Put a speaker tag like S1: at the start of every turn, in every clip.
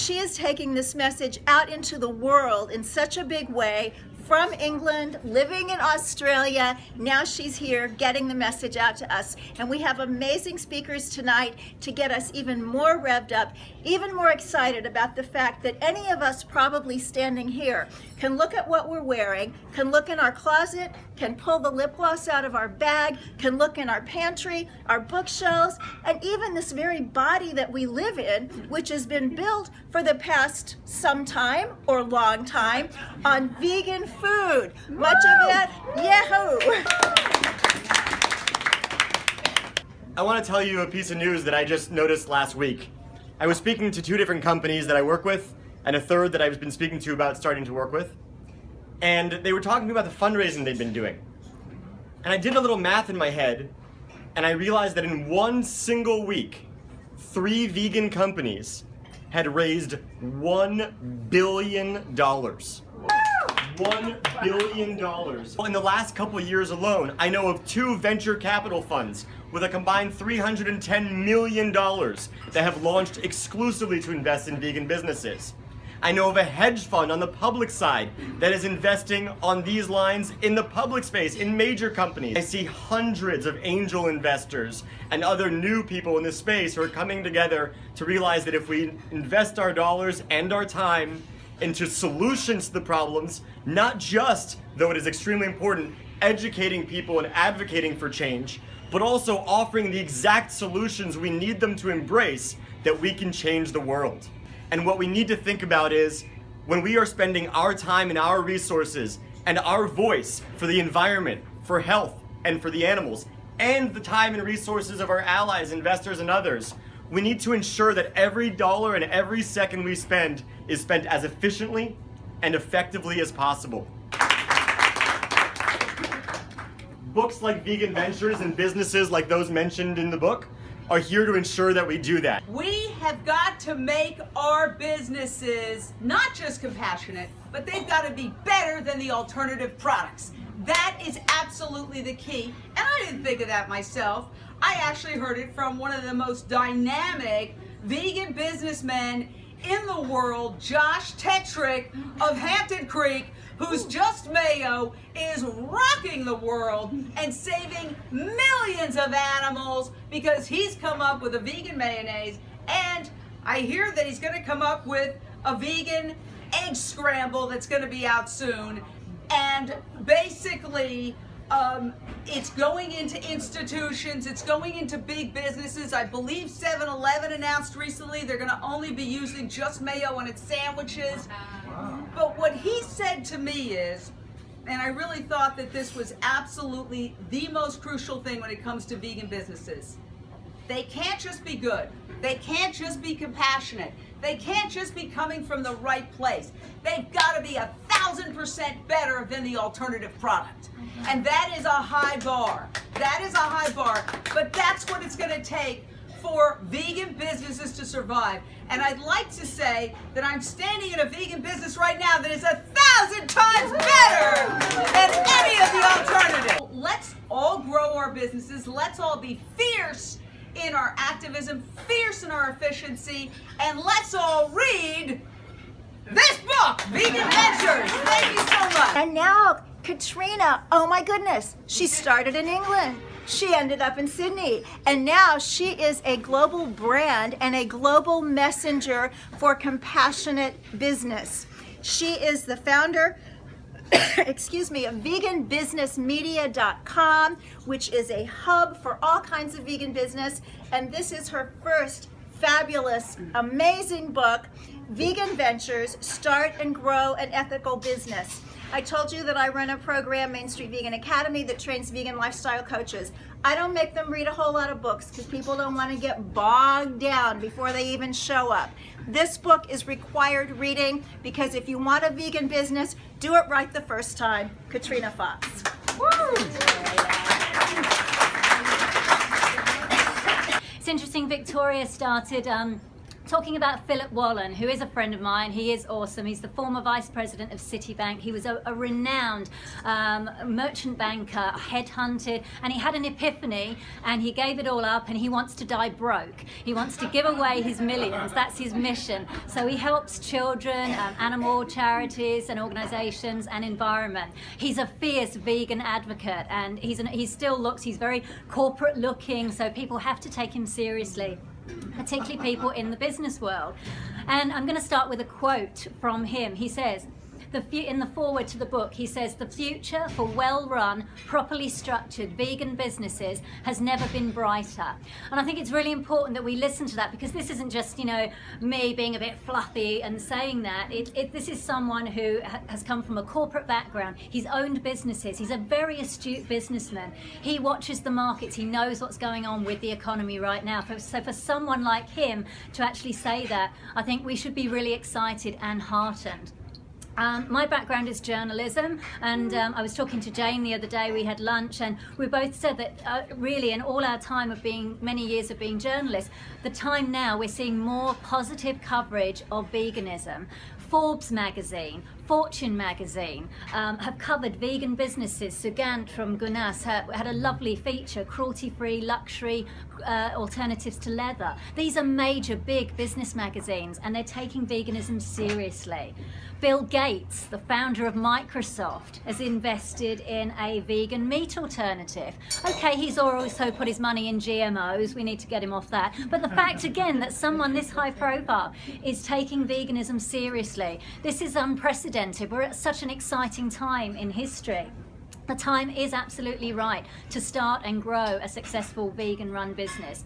S1: She is taking this message out into the world in such a big way. From England, living in Australia, now she's here getting the message out to us. And we have amazing speakers tonight to get us even more revved up, even more excited about the fact that any of us probably standing here can look at what we're wearing, can look in our closet, can pull the lip gloss out of our bag, can look in our pantry, our bookshelves, and even this very body that we live in, which has been built for the past some time or long time on vegan food. Much of it, yahoo!
S2: I want to tell you a piece of news that I just noticed last week. I was speaking to 2 different companies that I work with, and a third that I've been speaking to about starting to work with. And they were talking about the fundraising they've been doing. And I did a little math in my head, and I realized that in one single week, 3 vegan companies had raised $1 billion. $1 billion. In the last couple of years alone, I know of 2 venture capital funds with a combined $310 million that have launched exclusively to invest in vegan businesses. I know of a hedge fund on the public side that is investing on these lines in the public space, in major companies. I see hundreds of angel investors and other new people in this space who are coming together to realize that if we invest our dollars and our time into solutions to the problems, not just, though it is extremely important, educating people and advocating for change, but also offering the exact solutions we need them to embrace, that we can change the world. And what we need to think about is, when we are spending our time and our resources and our voice for the environment, for health, and for the animals, and the time and resources of our allies, investors, and others, we need to ensure that every dollar and every second we spend is spent as efficiently and effectively as possible. Books like Vegan Ventures and businesses like those mentioned in the book are here to ensure that we do that.
S3: We have got to make our businesses not just compassionate, but they've got to be better than the alternative products. That is absolutely the key. And I didn't think of that myself. I actually heard it from one of the most dynamic vegan businessmen in the world, Josh Tetrick of Hampton Creek, whose Just Mayo is rocking the world and saving millions of animals because he's come up with a vegan mayonnaise, and I hear that he's going to come up with a vegan egg scramble that's going to be out soon. And basically, it's going into institutions, it's going into big businesses. I believe 7-Eleven announced recently they're going to only be using Just Mayo on its sandwiches. But what he said to me is, and I really thought that this was absolutely the most crucial thing when it comes to vegan businesses. They can't just be good. They can't just be compassionate. They can't just be coming from the right place. They've got to be 1,000% better than the alternative product. And that is a high bar. That is a high bar. But that's what it's going to take for vegan businesses to survive. And I'd like to say that I'm standing in a vegan business right now that is 1,000 times better than any of the alternatives. Let's all grow our businesses. Let's all be fierce in our activism, fierce in our efficiency, and let's all read this book, Vegan Ventures. Thank you so much.
S1: And now, Katrina, oh my goodness, she started in England. She ended up in Sydney, and now she is a global brand and a global messenger for compassionate business. She is the founder excuse me, of veganbusinessmedia.com, which is a hub for all kinds of vegan business. And this is her first fabulous, amazing book, Vegan Ventures, Start and Grow an Ethical Business. I told you that I run a program, Main Street Vegan Academy, that trains vegan lifestyle coaches. I don't make them read a whole lot of books because people don't want to get bogged down before they even show up. This book is required reading because if you want a vegan business, do it right the first time. Katrina Fox. Woo!
S4: It's interesting, Victoria started talking about Philip Wallen, who is a friend of mine. He is awesome. He's the former vice president of Citibank. He was a renowned merchant banker, headhunted, and he had an epiphany and he gave it all up and he wants to die broke. He wants to give away his millions. That's his mission. So he helps children, animal charities and organizations and environment. He's a fierce vegan advocate, and he's very corporate looking, so people have to take him seriously, particularly people in the business world. And I'm going to start with a quote from him. He says, in the foreword to the book, he says, "The future for well-run, properly structured vegan businesses has never been brighter." And I think it's really important that we listen to that, because this isn't just, me being a bit fluffy and saying that. This is someone who has come from a corporate background. He's owned businesses. He's a very astute businessman. He watches the markets. He knows what's going on with the economy right now. So for someone like him to actually say that, I think we should be really excited and heartened. My background is journalism, and I was talking to Jane the other day. We had lunch, and we both said that really in all our time of many years of being journalists, the time now we're seeing more positive coverage of veganism. Forbes magazine, Fortune magazine have covered vegan businesses. Sugandh from Gunas had a lovely feature, cruelty-free luxury alternatives to leather. These are major big business magazines, and they're taking veganism seriously. Bill Gates, the founder of Microsoft, has invested in a vegan meat alternative. Okay, he's also put his money in GMOs. We need to get him off that. But the fact, again, that someone this high profile is taking veganism seriously, this is unprecedented. We're at such an exciting time in history. The time is absolutely right to start and grow a successful vegan-run business.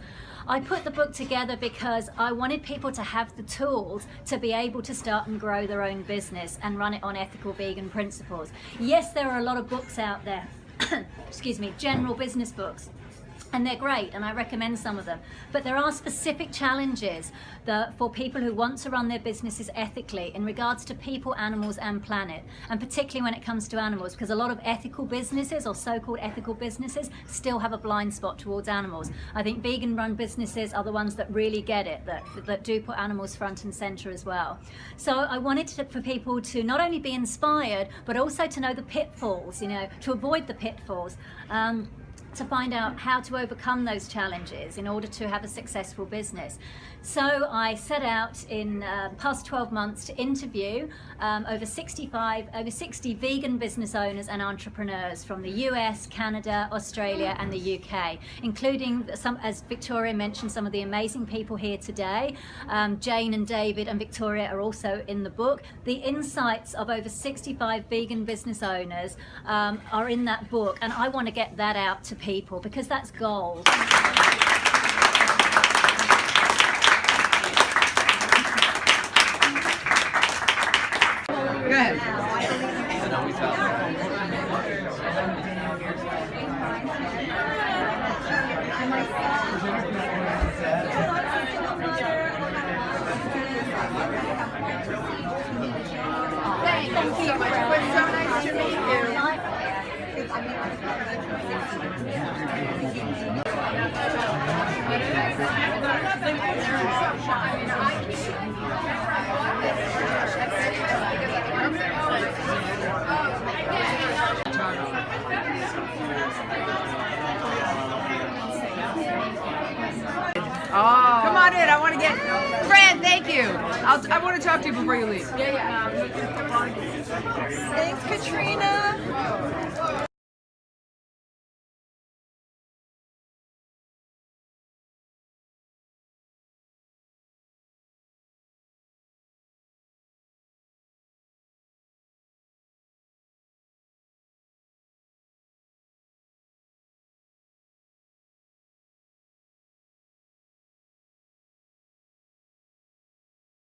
S4: I put the book together because I wanted people to have the tools to be able to start and grow their own business and run it on ethical vegan principles. Yes, there are a lot of books out there, excuse me, general business books, and they're great, and I recommend some of them. But there are specific challenges for people who want to run their businesses ethically in regards to people, animals, and planet, and particularly when it comes to animals, because a lot of ethical businesses, or so-called ethical businesses, still have a blind spot towards animals. I think vegan-run businesses are the ones that really get it, that do put animals front and center as well. So I wanted for people to not only be inspired, but also to know the pitfalls, to avoid the pitfalls. To find out how to overcome those challenges in order to have a successful business. So I set out in past 12 months to interview over 60 vegan business owners and entrepreneurs from the US, Canada, Australia, and the UK, including some, as Victoria mentioned, some of the amazing people here today. Jane and David and Victoria are also in the book. The insights of over 65 vegan business owners are in that book, and I want to get that out to people because that's gold.
S3: Go ahead.
S1: Thank you so much. It was so nice to meet you.
S3: Oh. Come on in. I want to get Fran. Thank you. I want to talk to you before you leave.
S1: Thanks, Katrina.